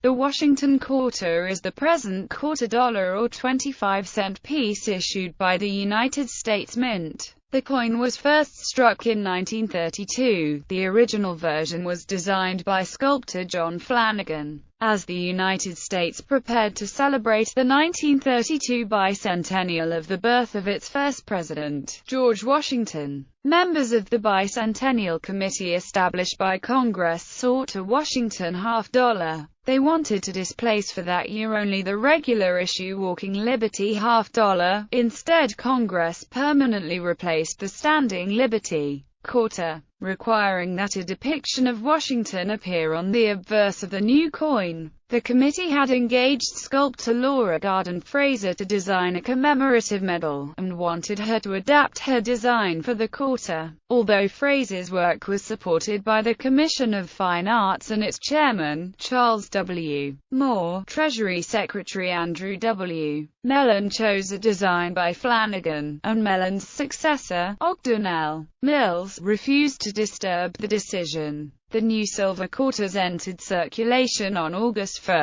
The Washington quarter is the present quarter dollar or 25-cent piece issued by the United States Mint. The coin was first struck in 1932. The original version was designed by sculptor John Flanagan. As the United States prepared to celebrate the 1932 bicentennial of the birth of its first president, George Washington, members of the Bicentennial Committee established by Congress sought a Washington half-dollar. They wanted to displace for that year only the regular issue Walking Liberty half-dollar. Instead, Congress permanently replaced the Standing Liberty quarter, requiring that a depiction of Washington appear on the obverse of the new coin. The committee had engaged sculptor Laura Garden Fraser to design a commemorative medal, and wanted her to adapt her design for the quarter. Although Fraser's work was supported by the Commission of Fine Arts and its chairman, Charles W. Moore, Treasury Secretary Andrew W. Mellon chose a design by Flanagan, and Mellon's successor, Ogden L. Mills, refused to disturb the decision. The new silver quarters entered circulation on August 1,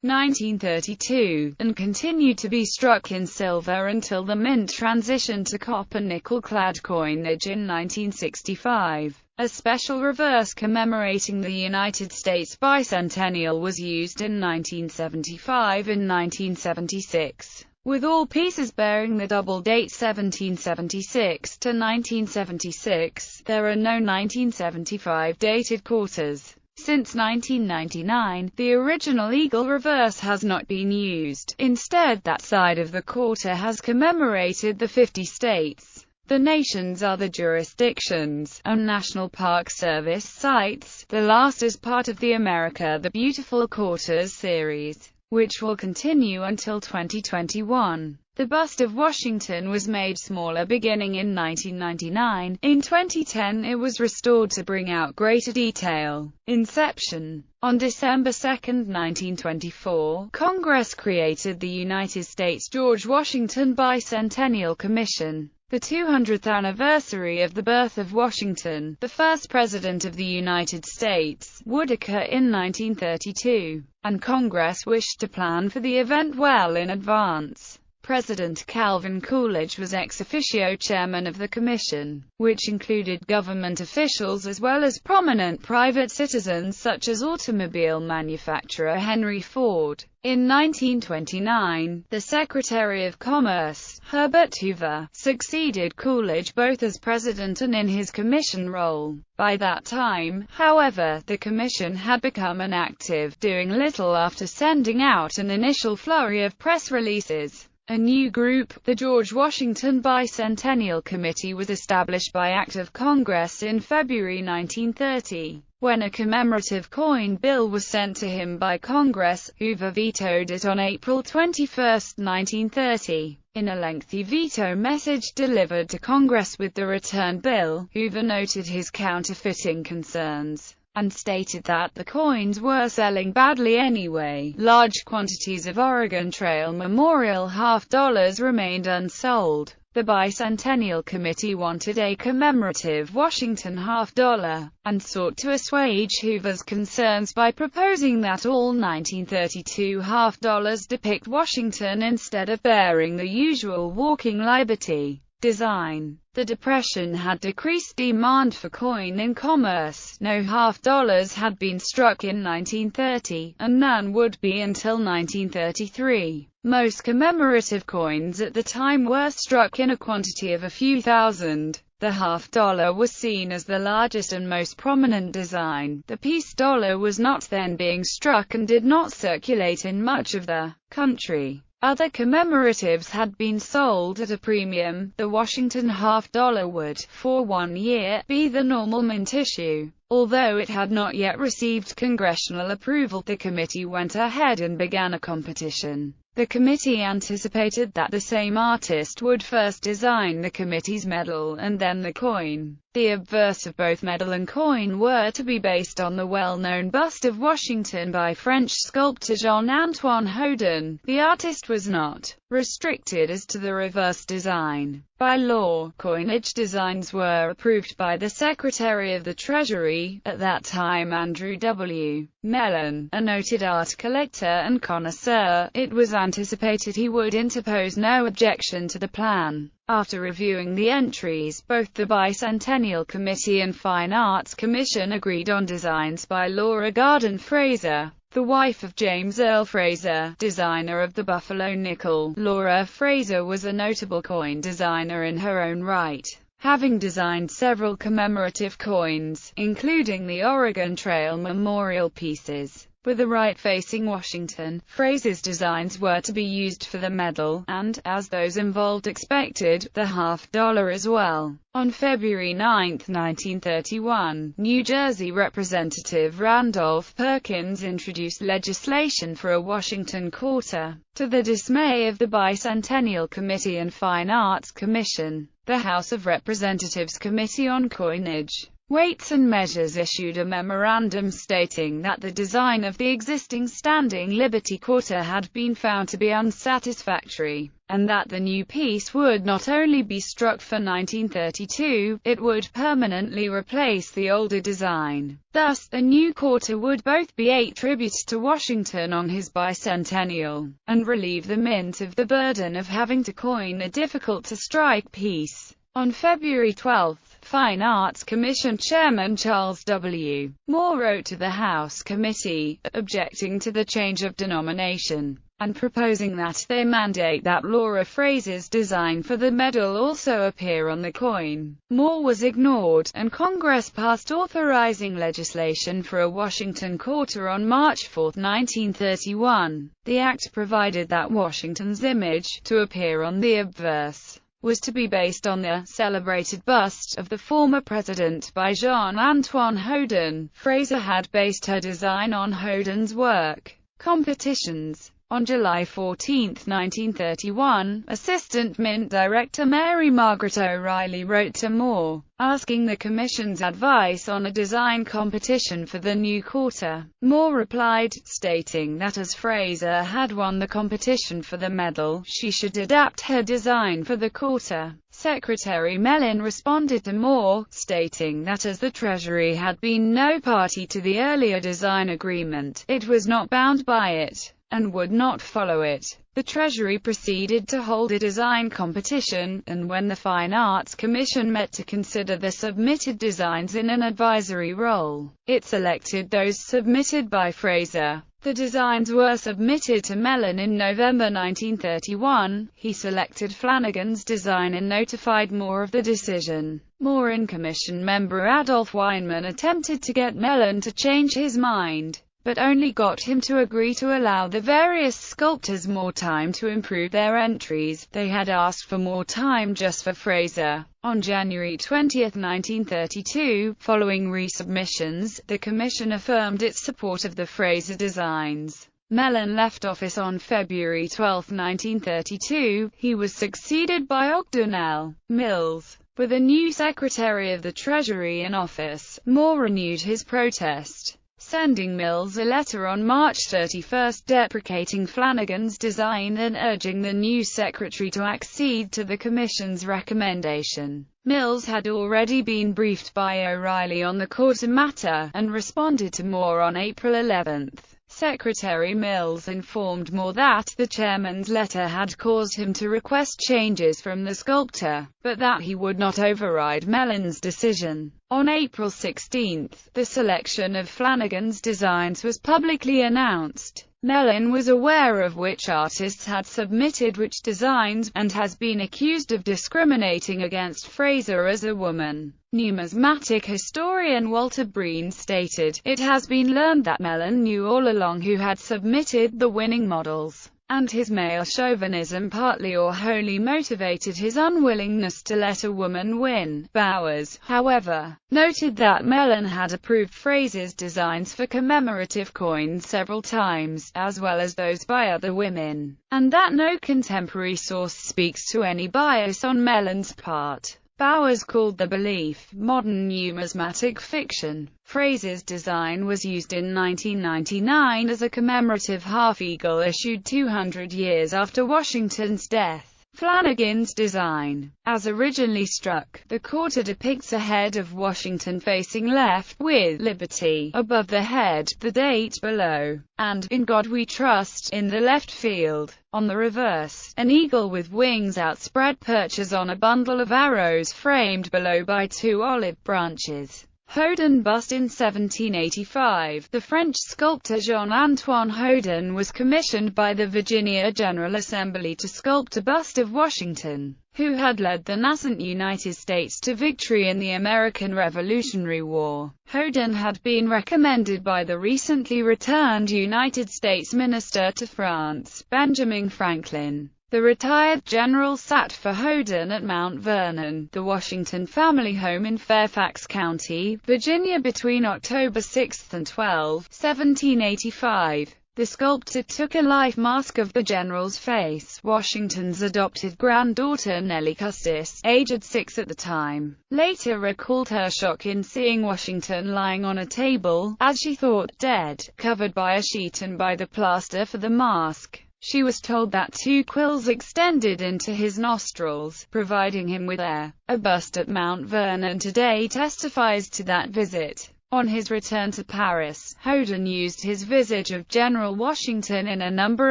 1932, and continued to be struck in silver until the Mint transitioned to copper nickel-clad coinage in 1965. A special reverse commemorating the United States bicentennial was used in 1975 and 1976. With all pieces bearing the double date 1776 to 1976, there are no 1975 dated quarters. Since 1999, the original eagle reverse has not been used. Instead, that side of the quarter has commemorated the 50 states, the nation's other jurisdictions, and National Park Service sites. The last is part of the America the Beautiful Quarters series, which will continue until 2021. The bust of Washington was made smaller beginning in 1999. In 2010 it was restored to bring out greater detail. Inception. On December 2, 1924, Congress created the United States George Washington Bicentennial Commission. The 200th anniversary of the birth of Washington, the first President of the United States, would occur in 1932, and Congress wished to plan for the event well in advance. President Calvin Coolidge was ex officio chairman of the commission, which included government officials as well as prominent private citizens such as automobile manufacturer Henry Ford. In 1929, the Secretary of Commerce, Herbert Hoover, succeeded Coolidge both as president and in his commission role. By that time, however, the commission had become inactive, doing little after sending out an initial flurry of press releases. A new group, the George Washington Bicentennial Committee, was established by Act of Congress in February 1930. When a commemorative coin bill was sent to him by Congress, Hoover vetoed it on April 21, 1930. In a lengthy veto message delivered to Congress with the return bill, Hoover noted his counterfeiting concerns, and stated that the coins were selling badly anyway. Large quantities of Oregon Trail Memorial half-dollars remained unsold. The Bicentennial Committee wanted a commemorative Washington half-dollar, and sought to assuage Hoover's concerns by proposing that all 1932 half-dollars depict Washington instead of bearing the usual Walking Liberty design. The Depression had decreased demand for coin in commerce. No half-dollars had been struck in 1930, and none would be until 1933. Most commemorative coins at the time were struck in a quantity of a few thousand. The half-dollar was seen as the largest and most prominent design. The piece dollar was not then being struck and did not circulate in much of the country. Other commemoratives had been sold at a premium. The Washington half-dollar would, for 1 year, be the normal mint issue. Although it had not yet received congressional approval, the committee went ahead and began a competition. The committee anticipated that the same artist would first design the committee's medal and then the coin. The obverse of both medal and coin were to be based on the well-known bust of Washington by French sculptor Jean-Antoine Houdon. The artist was not restricted as to the reverse design. By law, coinage designs were approved by the Secretary of the Treasury, at that time Andrew W. Mellon, a noted art collector and connoisseur. It was anticipated he would interpose no objection to the plan. After reviewing the entries, both the Bicentennial Committee and Fine Arts Commission agreed on designs by Laura Garden Fraser, the wife of James Earl Fraser, designer of the Buffalo nickel. Laura Fraser was a notable coin designer in her own right, having designed several commemorative coins, including the Oregon Trail memorial pieces. With the right facing Washington, Fraser's designs were to be used for the medal, and, as those involved expected, the $50 as well. On February 9, 1931, New Jersey Representative Randolph Perkins introduced legislation for a Washington quarter. To the dismay of the Bicentennial Committee and Fine Arts Commission, the House of Representatives Committee on Coinage, Weights and Measures issued a memorandum stating that the design of the existing standing Liberty quarter had been found to be unsatisfactory, and that the new piece would not only be struck for 1932, it would permanently replace the older design. Thus, the new quarter would both be 8 tributes to Washington on his bicentennial, and relieve the mint of the burden of having to coin a difficult-to-strike piece. On February 12, Fine Arts Commission Chairman Charles W. Moore wrote to the House Committee, objecting to the change of denomination, and proposing that they mandate that Laura Fraser's design for the medal also appear on the coin. Moore was ignored, and Congress passed authorizing legislation for a Washington quarter on March 4, 1931. The act provided that Washington's image, to appear on the obverse, was to be based on the celebrated bust of the former president by Jean-Antoine Hoden. Fraser had based her design on Hoden's work. Competitions. On July 14, 1931, Assistant Mint Director Mary Margaret O'Reilly wrote to Moore, asking the Commission's advice on a design competition for the new quarter. Moore replied, stating that as Fraser had won the competition for the medal, she should adapt her design for the quarter. Secretary Mellon responded to Moore, stating that as the Treasury had been no party to the earlier design agreement, it was not bound by it, and would not follow it. The Treasury proceeded to hold a design competition, and when the Fine Arts Commission met to consider the submitted designs in an advisory role, it selected those submitted by Fraser. The designs were submitted to Mellon in November 1931. He selected Flanagan's design and notified Moore of the decision. Moore and Commission member Adolph Weinman attempted to get Mellon to change his mind, but only got him to agree to allow the various sculptors more time to improve their entries. They had asked for more time just for Fraser. On January 20, 1932, following resubmissions, the Commission affirmed its support of the Fraser designs. Mellon left office on February 12, 1932. He was succeeded by Ogden L. Mills. With a new Secretary of the Treasury in office, Moore renewed his protest, sending Mills a letter on March 31 deprecating Flanagan's design and urging the new secretary to accede to the Commission's recommendation. Mills had already been briefed by O'Reilly on the quarter matter, and responded to Moore on April 11. Secretary Mills informed Moore that the chairman's letter had caused him to request changes from the sculptor, but that he would not override Mellon's decision. On April 16, the selection of Flanagan's designs was publicly announced. Mellon was aware of which artists had submitted which designs, and has been accused of discriminating against Fraser as a woman. Numismatic historian Walter Breen stated, "It has been learned that Mellon knew all along who had submitted the winning models, and his male chauvinism partly or wholly motivated his unwillingness to let a woman win." Bowers, however, noted that Mellon had approved Fraser's designs for commemorative coins several times, as well as those by other women, and that no contemporary source speaks to any bias on Mellon's part. Bowers called the belief modern numismatic fiction. Fraser's design was used in 1999 as a commemorative half-eagle issued 200 years after Washington's death. Flanagan's design, as originally struck, the quarter depicts a head of Washington facing left, with "Liberty" above the head, the date below, and "In God We Trust" in the left field. On the reverse, an eagle with wings outspread perches on a bundle of arrows framed below by two olive branches. Houdon bust in 1785. The French sculptor Jean-Antoine Houdon was commissioned by the Virginia General Assembly to sculpt a bust of Washington, who had led the nascent United States to victory in the American Revolutionary War. Houdon had been recommended by the recently returned United States Minister to France, Benjamin Franklin. The retired general sat for Houdon at Mount Vernon, the Washington family home in Fairfax County, Virginia between October 6 and 12, 1785. The sculptor took a life mask of the general's face. Washington's adopted granddaughter Nellie Custis, aged 6 at the time, later recalled her shock in seeing Washington lying on a table, as she thought, dead, covered by a sheet and by the plaster for the mask. She was told that two quills extended into his nostrils, providing him with air. A bust at Mount Vernon today testifies to that visit. On his return to Paris, Houdon used his visage of General Washington in a number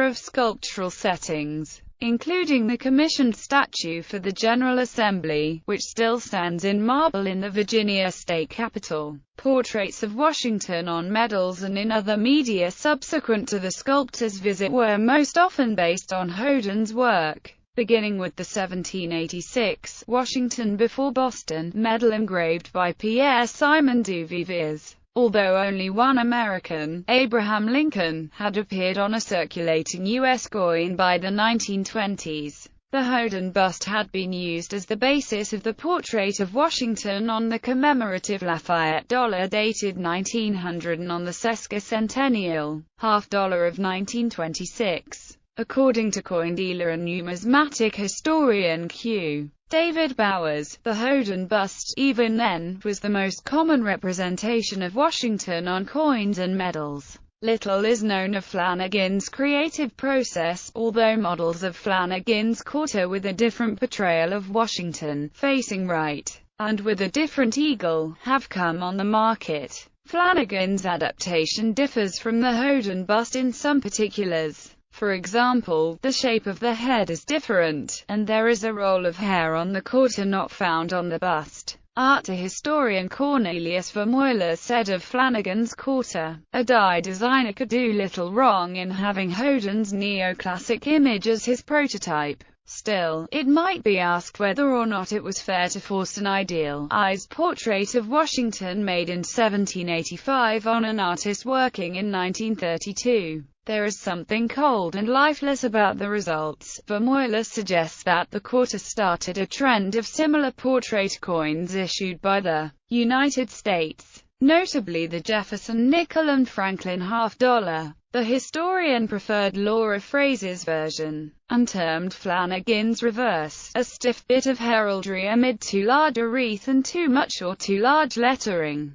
of sculptural settings, including the commissioned statue for the General Assembly, which still stands in marble in the Virginia state capitol. Portraits of Washington on medals and in other media subsequent to the sculptor's visit were most often based on Houdon's work, beginning with the 1786 Washington before Boston medal engraved by Pierre Simon du Viviers. Although only one American, Abraham Lincoln, had appeared on a circulating U.S. coin by the 1920s, the Houdon bust had been used as the basis of the portrait of Washington on the commemorative Lafayette dollar dated 1900 and on the sesquicentennial half dollar of 1926. According to coin dealer and numismatic historian Q. David Bowers, the Houdon bust, even then, was the most common representation of Washington on coins and medals. Little is known of Flanagan's creative process, although models of Flanagan's quarter with a different portrayal of Washington, facing right, and with a different eagle, have come on the market. Flanagan's adaptation differs from the Houdon bust in some particulars. For example, the shape of the head is different, and there is a roll of hair on the quarter not found on the bust. Art historian Cornelius Vermeulen said of Flanagan's quarter, "A die designer could do little wrong in having Houdon's neoclassic image as his prototype. Still, it might be asked whether or not it was fair to force an idealized portrait of Washington made in 1785 on an artist working in 1932. There is something cold and lifeless about the results." Vermeulen suggests that the quarter started a trend of similar portrait coins issued by the United States, notably the Jefferson nickel and Franklin half-dollar. The historian preferred Laura Fraser's version, and termed Flanagan's reverse, a stiff bit of heraldry amid too large a wreath and too much or too large lettering.